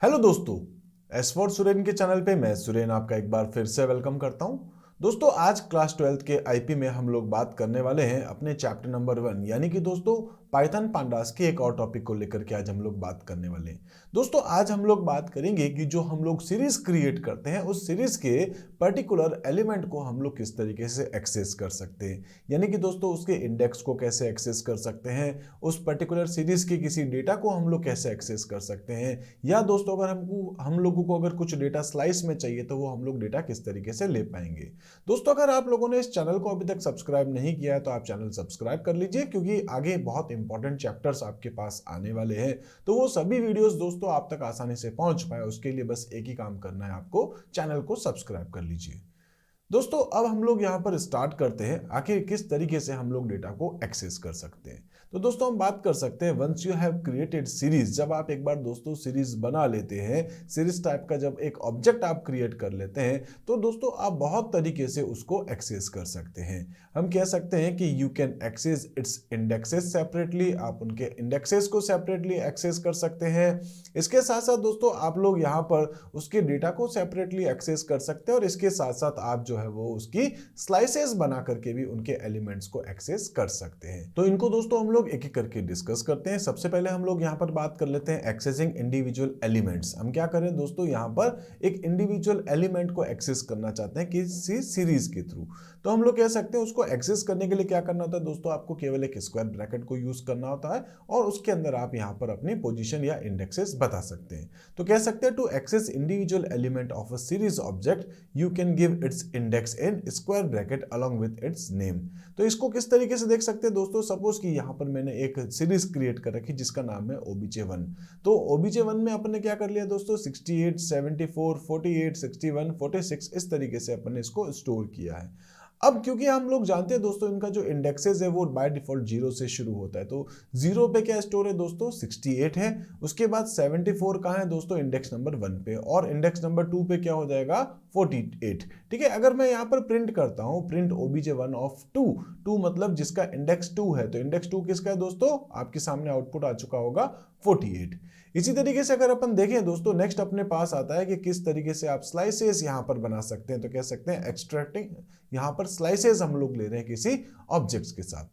Hello दोस्तों, S for Suren के channel पे मैं सुरेन आपका एक बार फिर से वेलकम करता हूं। दोस्तों, आज क्लास 12th के आईपी में हम लोग बात करने वाले हैं अपने चैप्टर नंबर 1 यानी कि दोस्तों पाइथन पांडास के एक और टॉपिक को लेकर के आज हम लोग बात करने वाले हैं। दोस्तों, आज हम लोग बात करेंगे कि जो हम लोग सीरीज क्रिएट करते हैं उस सीरीज के पर्टिकुलर एलिमेंट को हम लोग किस तरीके से एक्सेस कर सकते हैं, यानी कि दोस्तों उसके इंडेक्स को कैसे एक्सेस कर सकते हैं, उस पर्टिकुलर सीरीज के किसी डेटा को हम लोग कैसे एक्सेस कर सकते हैं, या दोस्तों अगर हम लोगों को अगर कुछ डेटा स्लाइस में चाहिए तो वो हम लोग डेटा किस तरीके से ले पाएंगे। दोस्तों, अगर आप लोगों ने इस चैनल को अभी तक सब्सक्राइब नहीं किया है तो आप चैनल सब्सक्राइब कर लीजिए, क्योंकि आगे बहुत इंपॉर्टेंट चैप्टर्स आपके पास आने वाले हैं। तो वो सभी वीडियोस दोस्तों आप तक आसानी से पहुंच पाए उसके लिए बस एक ही काम करना है, आपको चैनल को सब्सक्राइब कर लीजिए। दोस्तों, अब हम लोग यहाँ पर स्टार्ट करते हैं आखिर किस तरीके से हम लोग डेटा को एक्सेस कर सकते हैं। तो दोस्तों हम बात कर सकते हैं once you have created series, जब आप एक बार दोस्तों सीरीज बना लेते हैं, सीरीज टाइप का जब एक ऑब्जेक्ट आप क्रिएट कर लेते हैं तो दोस्तों आप बहुत तरीके से उसको एक्सेस कर सकते हैं। हम कह सकते हैं कि you can access its indexes separately, आप उनके इंडेक्सेस को सेपरेटली एक्सेस कर सकते हैं। इसके साथ साथ दोस्तों आप लोग यहाँ पर उसके डेटा को सेपरेटली एक्सेस कर सकते हैं और इसके साथ साथ आप जो है वो उसकी स्लाइसेस बना करके भी उनके एलिमेंट्स को एक्सेस कर सकते हैं। तो इनको दोस्तों हम लोग एक एक करके डिस्कस करते हैं। सबसे पहले हम लोग यहाँ पर बात कर लेते हैं एक्सेसिंग इंडिविजुअल एलिमेंट्स। हम क्या करें दोस्तों, यहाँ पर एक इंडिविजुअल एलिमेंट को एक्सेस करना चाहते हैं किसी सीरीज के थ्रू। तो हम लोग कह सकते हैं उसको एक्सेस करने के लिए क्या करना होता है दोस्तों, आपको केवल एक स्क्वायर ब्रैकेट को यूज करना होता है और उसके अंदर आप यहाँ पर अपनी पोजीशन या इंडेक्सेस बता सकते हैं। तो कह सकते हैं to access individual element of a series object you can give its index in square bracket along with its name. तो इसको किस तरीके से देख सकते हैं दोस्तों, सपोज कि यहाँ पर मैंने एक सीरीज क्रिएट कर रखी जिसका नाम है OBJ1। तो OBJ1 में अपन ने क्या कर लिया दोस्तों, 68, 74, 48, 61, 46 इस तरीके से अपन ने इसको स्टोर किया है। अब क्योंकि हम लोग जानते हैं दोस्तों इनका जो इंडेक्सेस है वो बाय डिफॉल्ट 0 से शुरू होता है, तो 0 पे क्या स्टोर है दोस्तों, 68 है। उसके बाद 74 कहाँ है दोस्तों, इंडेक्स नंबर 1 पे, और इंडेक्स नंबर 2 पे क्या हो जाएगा, 48। ठीक है, अगर मैं यहाँ पर प्रिंट करता हूँ प्रिंट OBJ1 ऑफ 2 मतलब जिसका इंडेक्स 2 है, तो इंडेक्स 2 किसका है दोस्तों, आपके सामने आउटपुट आ चुका होगा 48। इसी तरीके से अगर अपन देखें दोस्तों, नेक्स्ट अपने पास आता है कि किस तरीके से आप स्लाइसेस यहां पर बना सकते हैं। तो कह सकते हैं एक्सट्रैक्टिंग, यहां पर स्लाइसेस हम लोग ले रहे हैं किसी ऑब्जेक्ट्स के साथ।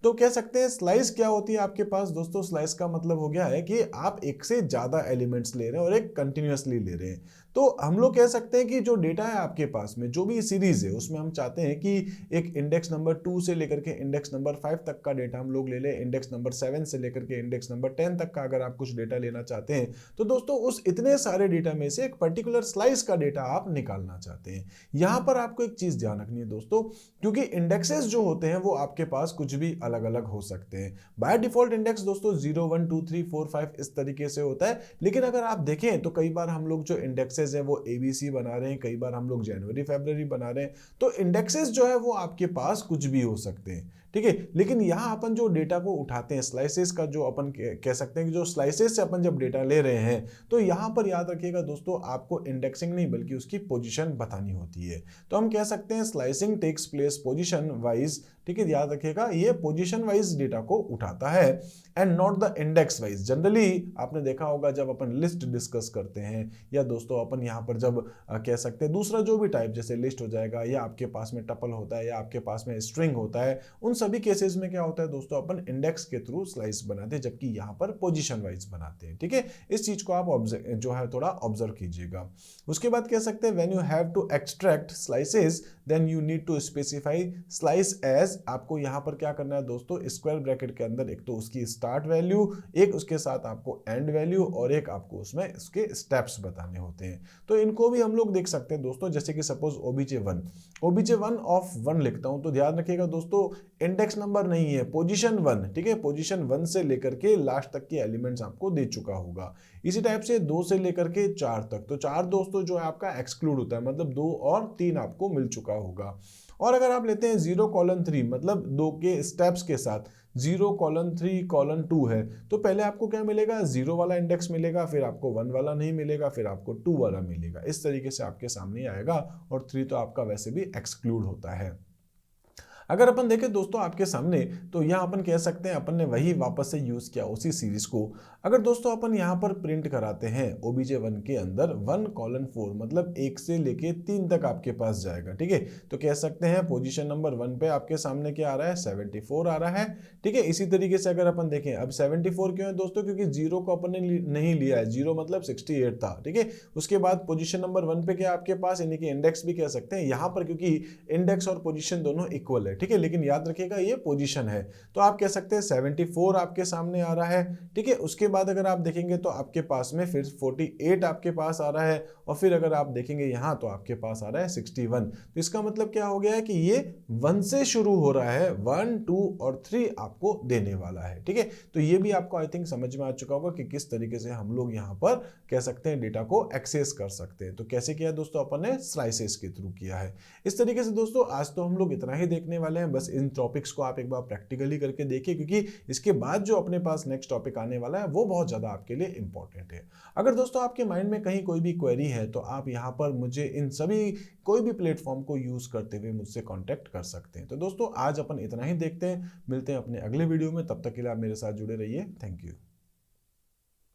तो कह सकते हैं स्लाइस क्या होती है आपके पास दोस्तों, स्लाइस का मतलब हो गया है कि आप एक से ज्यादा एलिमेंट्स ले रहे हैं और एक कंटिन्यूअसली ले रहे हैं। तो हम लोग कह सकते हैं कि जो डेटा है आपके पास में, जो भी सीरीज है उसमें हम चाहते हैं कि एक इंडेक्स नंबर 2 से लेकर के इंडेक्स नंबर 5 तक का डेटा हम लोग ले लें, इंडेक्स नंबर 7 से लेकर के इंडेक्स नंबर 10 तक का अगर आप कुछ डेटा लेना चाहते हैं तो दोस्तों उस इतने सारे डेटा में से एक पर्टिकुलर स्लाइस का डेटा आप निकालना चाहते हैं। यहां पर आपको एक चीज ध्यान रखनी है दोस्तों, क्योंकि इंडेक्सेस जो होते हैं वो आपके पास कुछ भी अलग अलग हो सकते हैं। बाय डिफॉल्ट इंडेक्स दोस्तों 0, 1, 2, 3, 4, 5 इस तरीके से होता है, लेकिन अगर आप देखें तो कई बार हम लोग जो इंडेक्सेस है वो ABC बना रहे हैं, कई बार हम लोग जनवरी फरवरी बना रहे हैं। तो इंडेक्सेस जो है वो आपके पास कुछ भी हो सकते हैं, ठीक है। लेकिन यहाँ अपन जो डेटा को उठाते हैं स्लाइसेस का, जो अपन कह सकते हैं कि जो स्लाइसेस से अपन जब डेटा ले रहे हैं, तो यहाँ पर याद रखिएगा दोस्तों आपको इंडेक्सिंग नहीं बल्कि उसकी पोजीशन बतानी होती है। तो हम कह सकते हैं slicing takes place position wise, ठीक है, याद रखिएगा ये पोजीशन वाइज डेटा को उठाता है and not the index wise. Generally आपने देखा होगा जब अपन लिस्ट डिस्कस करते हैं या दोस्तों अपन यहाँ पर जब कह सकते हैं दूसरा जो भी टाइप जैसे लिस्ट हो जाएगा या आपके पास में टपल होता है या आपके पास में स्ट्रिंग होता है, उन सभी केसेस में क्या होता है दोस्तों, अपन इंडेक्स के थ्रू स्लाइस बनाते हैं, जबकि यहाँ पर पोजीशन वाइज बनाते हैं। ठीक है, इस चीज को आप जो है थोड़ा ऑब्जर्व कीजिएगा। उसके बाद कह सकते हैं when you have to extract slices then you need to specify slice as. आपको यहाँ पर क्या करना है दोस्तों, स्क्वायर ब्रैकेट के अंदर एक तो उसकी स्टार्ट वैल्यू, एक उसके साथ आपको एंड वैल्यू और एक आपको उसमें उसके स्टेप्स बताने होते हैं। तो इनको भी हम लोग देख सकते हैं दोस्तों, जैसे कि सपोज OBJ1 ऑफ 1 लिखता हूं तो ध्यान रखिएगा दोस्तों इंडेक्स नंबर नहीं है, पोजीशन 1। ठीक है, पोजीशन 1 से लेकर के लास्ट तक के एलिमेंट्स आपको दे चुका होगा। इसी टाइप से 2 से लेकर के 4 तक, तो 4 दोस्तों जो है आपका एक्सक्लूड होता है, मतलब 2 और 3 आपको मिल चुका होगा। और अगर आप लेते हैं 0:3 मतलब 2 के स्टेप्स के साथ 0:3:2 है, तो पहले आपको क्या मिलेगा, 0 वाला इंडेक्स मिलेगा, फिर आपको 1 वाला नहीं मिलेगा, फिर आपको 2 वाला मिलेगा। इस तरीके से आपके सामने आएगा और 3 तो आपका वैसे भी एक्सक्लूड होता है। अगर अपन देखें दोस्तों आपके सामने, तो यहाँ अपन कह सकते हैं अपन ने वही वापस से यूज किया उसी सीरीज को। अगर दोस्तों अपन यहाँ पर प्रिंट कराते हैं obj1 के अंदर 1:4 मतलब 1 से लेके 3 तक आपके पास जाएगा, ठीक है। तो कह सकते हैं पोजीशन नंबर 1 पे आपके सामने क्या आ रहा है, 74 आ रहा है, ठीक है। इसी तरीके से अगर अपन देखें, अब 74 क्यों है दोस्तों, क्योंकि जीरो को अपन ने नहीं लिया है, जीरो मतलब 68 था, ठीक है। उसके बाद पोजीशन नंबर 1 पे क्या आपके पास, यानी कि इंडेक्स भी कह सकते हैं यहाँ पर, क्योंकि इंडेक्स और पोजीशन दोनों इक्वल है, ठीक है। लेकिन याद रखिएगा ये पोजीशन है, तो आप कह सकते हैं 74 आपके सामने आ रहा है, ठीक है। उसके बाद अगर आप देखेंगे तो आपके पास में फिर 48 आपके पास आ रहा है, और फिर अगर आप देखेंगे यहाँ तो आपके पास आ रहा है 61। तो इसका मतलब क्या हो गया है कि ये 1 से शुरू हो रहा है, 1, 2 और 3 आपको देने वाला है, ठीक है। तो ये भी आपको आई थिंक समझ में आ चुका होगा कि किस तरीके से हम लोग यहाँ पर कह सकते हैं डेटा को एक्सेस कर सकते हैं। तो कैसे किया दोस्तों, अपन ने स्लाइसेस के थ्रू किया है। इस तरीके से दोस्तों आज तो हम लोग इतना ही देखने वाले हैं, बस इन टॉपिक्स को आप एक बार प्रैक्टिकली करके देखिए, क्योंकि इसके बाद जो अपने पास नेक्स्ट टॉपिक आने वाला है वो बहुत ज़्यादा आपके लिए इंपॉर्टेंट है। अगर दोस्तों आपके माइंड में कहीं कोई भी क्वेरी है तो आप यहाँ पर मुझे इन सभी कोई भी प्लेटफॉर्म को यूज़ करते हुए मुझसे कॉन्टैक्ट कर सकते हैं। तो दोस्तों आज अपन इतना ही देखते हैं, मिलते हैं अपने अगले वीडियो में, तब तक के लिए आप मेरे साथ जुड़े रहिए। Thank you.